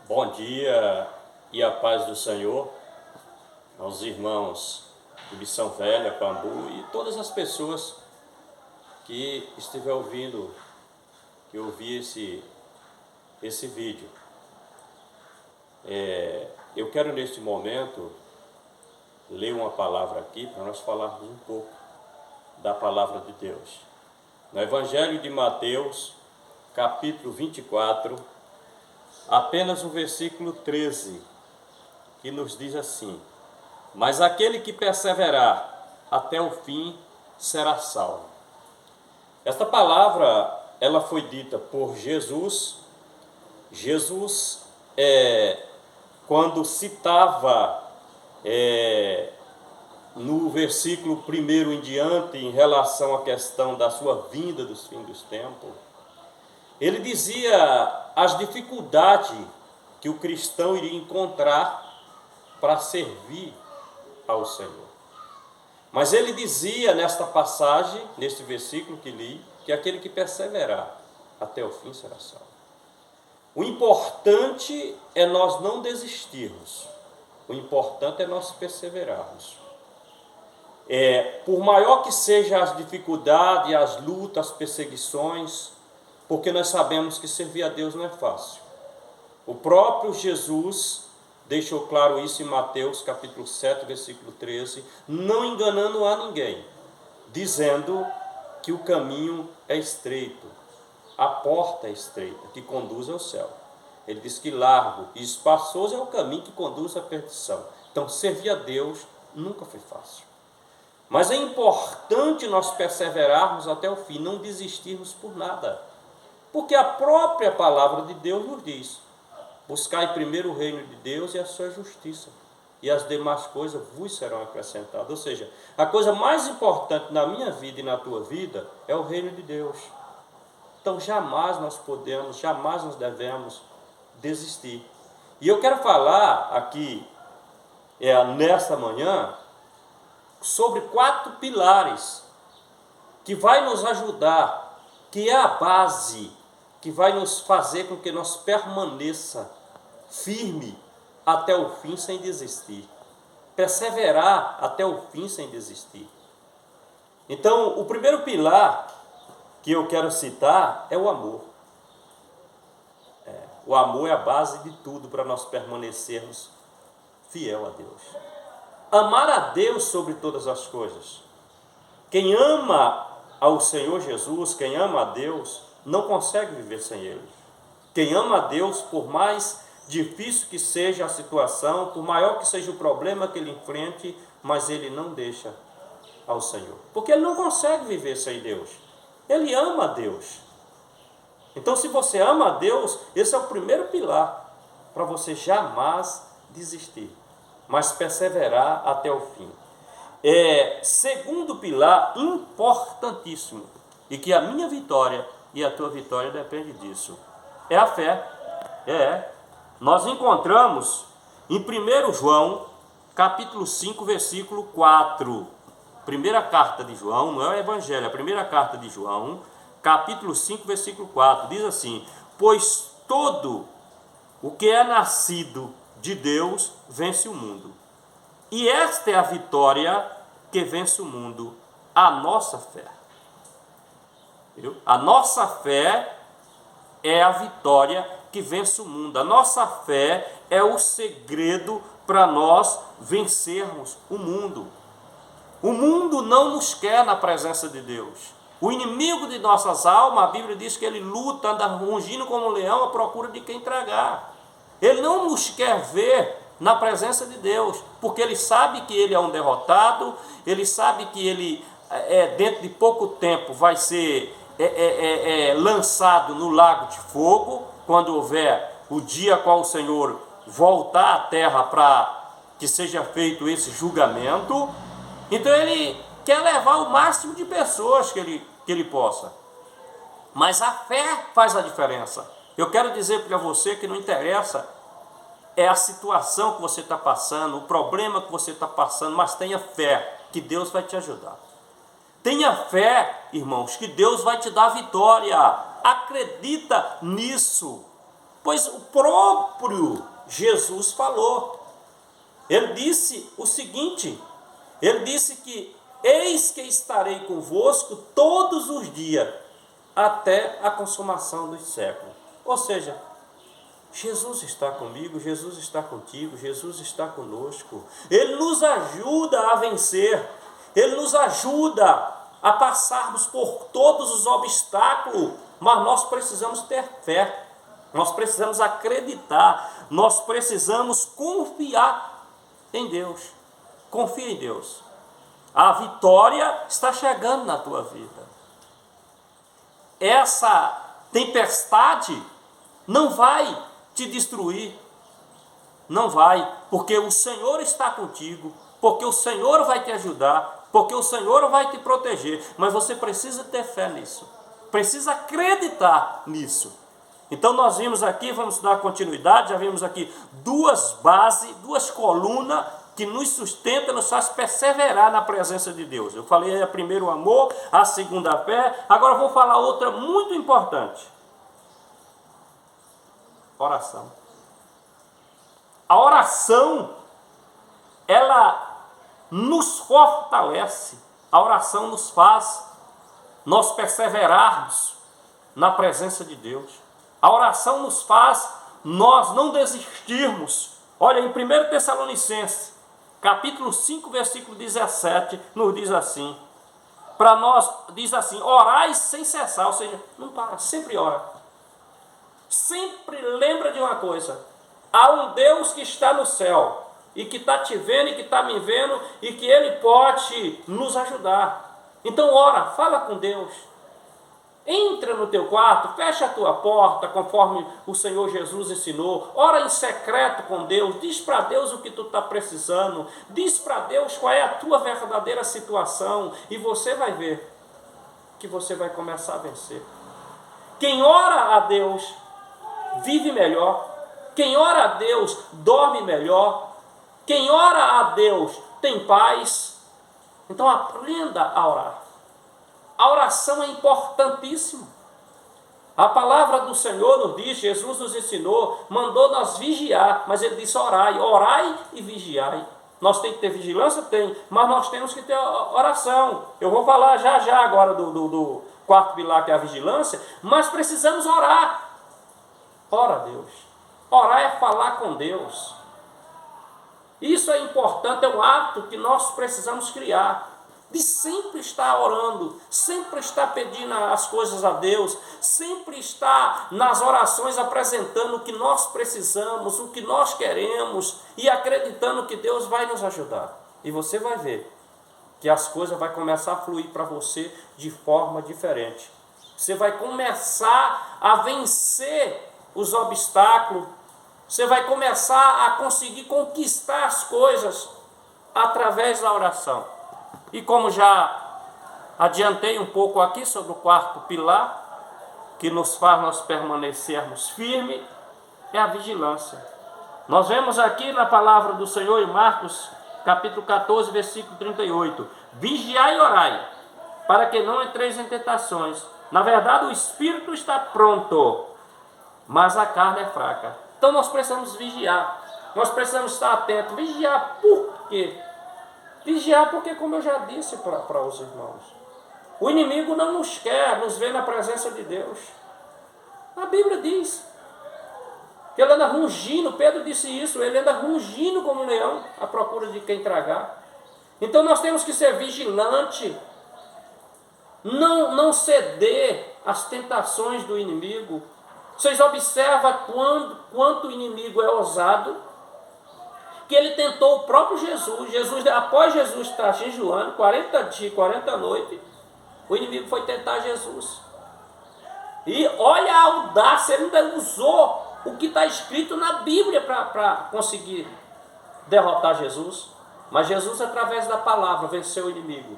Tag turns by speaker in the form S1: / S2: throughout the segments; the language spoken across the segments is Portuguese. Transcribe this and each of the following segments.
S1: Bom dia e a paz do Senhor aos irmãos de Missão Velha, Pambu e todas as pessoas que estiver ouvindo, que ouvir esse vídeo. Eu quero neste momento ler uma palavra aqui para nós falarmos um pouco da palavra de Deus. No Evangelho de Mateus, capítulo 24, apenas o versículo 13, que nos diz assim: mas aquele que perseverar até o fim será salvo. Esta palavra, ela foi dita por Jesus. Jesus, quando citava no versículo 1 em diante, em relação à questão da sua vinda dos fins dos tempos, ele dizia as dificuldades que o cristão iria encontrar para servir ao Senhor. Mas ele dizia nesta passagem, neste versículo que li, que aquele que perseverar até o fim será salvo. O importante é nós não desistirmos. O importante é nós perseverarmos. Por maior que sejam as dificuldades, as lutas, as perseguições, porque nós sabemos que servir a Deus não é fácil. O próprio Jesus deixou claro isso em Mateus capítulo 7, versículo 13, não enganando a ninguém, dizendo que o caminho é estreito, a porta é estreita, que conduz ao céu. Ele diz que largo e espaçoso é o caminho que conduz à perdição. Então, servir a Deus nunca foi fácil. Mas é importante nós perseverarmos até o fim, não desistirmos por nada. Porque a própria palavra de Deus nos diz: buscai primeiro o reino de Deus e a sua justiça, e as demais coisas vos serão acrescentadas. Ou seja, a coisa mais importante na minha vida e na tua vida é o reino de Deus. Então jamais nós podemos, jamais nós devemos desistir. E eu quero falar aqui, nesta manhã, sobre 4 pilares que vai nos ajudar, que é a base, que vai nos fazer com que nós permaneça firme até o fim sem desistir. Perseverar até o fim sem desistir. Então, o primeiro pilar que eu quero citar é o amor. O amor é a base de tudo para nós permanecermos fiel a Deus. Amar a Deus sobre todas as coisas. Quem ama ao Senhor Jesus, quem ama a Deus, não consegue viver sem Ele. Quem ama a Deus, por mais difícil que seja a situação, por maior que seja o problema que ele enfrente, mas ele não deixa ao Senhor. Porque ele não consegue viver sem Deus. Ele ama a Deus. Então, se você ama a Deus, esse é o primeiro pilar para você jamais desistir, mas perseverar até o fim. Segundo pilar importantíssimo, e que a minha vitória e a tua vitória depende disso, é a fé. Nós encontramos em 1 João, capítulo 5, versículo 4. Primeira carta de João, não é o Evangelho, é a primeira carta de João, capítulo 5, versículo 4. Diz assim: pois todo o que é nascido de Deus vence o mundo. E esta é a vitória que vence o mundo, a nossa fé. A nossa fé é a vitória que vence o mundo. A nossa fé é o segredo para nós vencermos o mundo. O mundo não nos quer na presença de Deus. O inimigo de nossas almas, a Bíblia diz que ele luta, anda rugindo como um leão à procura de quem tragar. Ele não nos quer ver na presença de Deus, porque ele sabe que ele é um derrotado, ele sabe que ele, dentro de pouco tempo, vai ser lançado no lago de fogo, quando houver o dia qual o Senhor voltar à terra para que seja feito esse julgamento. Então ele quer levar o máximo de pessoas que ele possa. Mas a fé faz a diferença. Eu quero dizer para você que não interessa a situação que você está passando, o problema que você está passando, mas tenha fé que Deus vai te ajudar. Tenha fé, irmãos, que Deus vai te dar vitória. Acredita nisso. Pois o próprio Jesus falou. Ele disse o seguinte, ele disse que eis que estarei convosco todos os dias, até a consumação dos séculos. Ou seja, Jesus está comigo, Jesus está contigo, Jesus está conosco. Ele nos ajuda a vencer, Ele nos ajuda a passarmos por todos os obstáculos, mas nós precisamos ter fé, nós precisamos acreditar, nós precisamos confiar em Deus. Confia em Deus. A vitória está chegando na tua vida. Essa tempestade não vai te destruir, não vai, porque o Senhor está contigo, porque o Senhor vai te ajudar, porque o Senhor vai te proteger, mas você precisa ter fé nisso, precisa acreditar nisso. Então nós vimos aqui, vamos dar continuidade, já vimos aqui duas bases, duas colunas que nos sustenta, nos faz perseverar na presença de Deus. Eu falei a primeira o amor, a segunda a fé, agora eu vou falar outra muito importante. Oração. A oração, ela nos fortalece, a oração nos faz nós perseverarmos na presença de Deus. A oração nos faz nós não desistirmos. Olha, em 1 Tessalonicenses, capítulo 5, versículo 17, nos diz assim, para nós, diz assim, orai sem cessar, ou seja, não para, sempre ora. Sempre lembra de uma coisa, há um Deus que está no céu, e que está te vendo, e que está me vendo, e que Ele pode nos ajudar. Então ora, fala com Deus. Entra no teu quarto, fecha a tua porta, conforme o Senhor Jesus ensinou. Ora em secreto com Deus, diz para Deus o que tu está precisando, diz para Deus qual é a tua verdadeira situação, e você vai ver que você vai começar a vencer. Quem ora a Deus vive melhor, quem ora a Deus dorme melhor, quem ora a Deus tem paz. Então aprenda a orar. A oração é importantíssima. A palavra do Senhor nos diz, Jesus nos ensinou, mandou nós vigiar, mas Ele disse orai, orai e vigiai. Nós temos que ter vigilância? Tem, mas nós temos que ter oração. Eu vou falar já agora do quarto pilar, que é a vigilância, mas precisamos orar. Ora a Deus. Orar é falar com Deus. Isso é importante, é um hábito que nós precisamos criar. De sempre estar orando, sempre estar pedindo as coisas a Deus, sempre estar nas orações apresentando o que nós precisamos, o que nós queremos e acreditando que Deus vai nos ajudar. E você vai ver que as coisas vão começar a fluir para você de forma diferente. Você vai começar a vencer os obstáculos, você vai começar a conseguir conquistar as coisas através da oração. E como já adiantei um pouco aqui sobre o quarto pilar, que nos faz nós permanecermos firmes, é a vigilância. Nós vemos aqui na palavra do Senhor em Marcos, capítulo 14, versículo 38. Vigiai e orai, para que não entreis em tentações. Na verdade, o espírito está pronto, mas a carne é fraca. Então nós precisamos vigiar, nós precisamos estar atentos. Vigiar por quê? Vigiar porque, como eu já disse para os irmãos, o inimigo não nos quer nos ver na presença de Deus. A Bíblia diz que ele anda rugindo, Pedro disse isso, ele anda rugindo como um leão à procura de quem tragar. Então nós temos que ser vigilantes, não ceder às tentações do inimigo. Vocês observam quanto o inimigo é ousado, que ele tentou o próprio Jesus, após Jesus estar jejuando 40 dias, 40 noites, o inimigo foi tentar Jesus. E olha a audácia, ele ainda usou o que está escrito na Bíblia para conseguir derrotar Jesus. Mas Jesus, através da palavra, venceu o inimigo.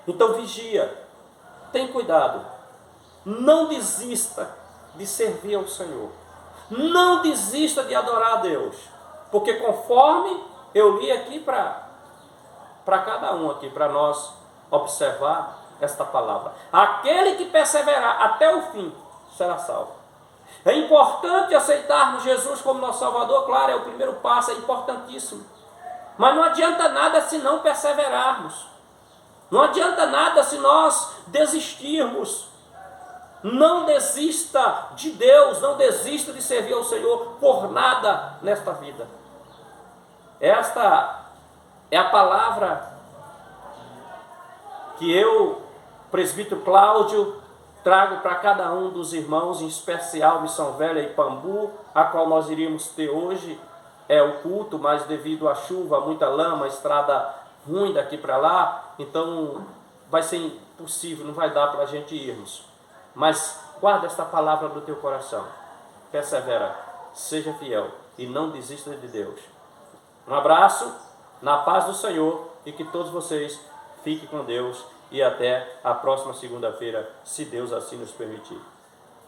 S1: Então vigia, tem cuidado, não desista de servir ao Senhor, não desista de adorar a Deus. Porque conforme eu li aqui para cada um aqui, para nós observar esta palavra, aquele que perseverar até o fim será salvo.
S2: É importante aceitarmos Jesus como nosso Salvador, claro, é o primeiro passo, é importantíssimo. Mas não adianta nada se não perseverarmos. Não adianta nada se nós desistirmos. Não desista de Deus, não desista de servir ao Senhor por nada nesta vida. Esta é a palavra que eu, presbítero Cláudio, trago para cada um dos irmãos, em especial Missão Velha e Pambu, a qual nós iríamos ter hoje o culto, mas devido à chuva, muita lama, estrada ruim daqui para lá, então vai ser impossível, não vai dar para a gente irmos. Mas guarda esta palavra do teu coração, persevera, seja fiel e não desista de Deus. Um abraço, na paz do Senhor, e que todos vocês fiquem com Deus e até a próxima segunda-feira, se Deus assim nos permitir.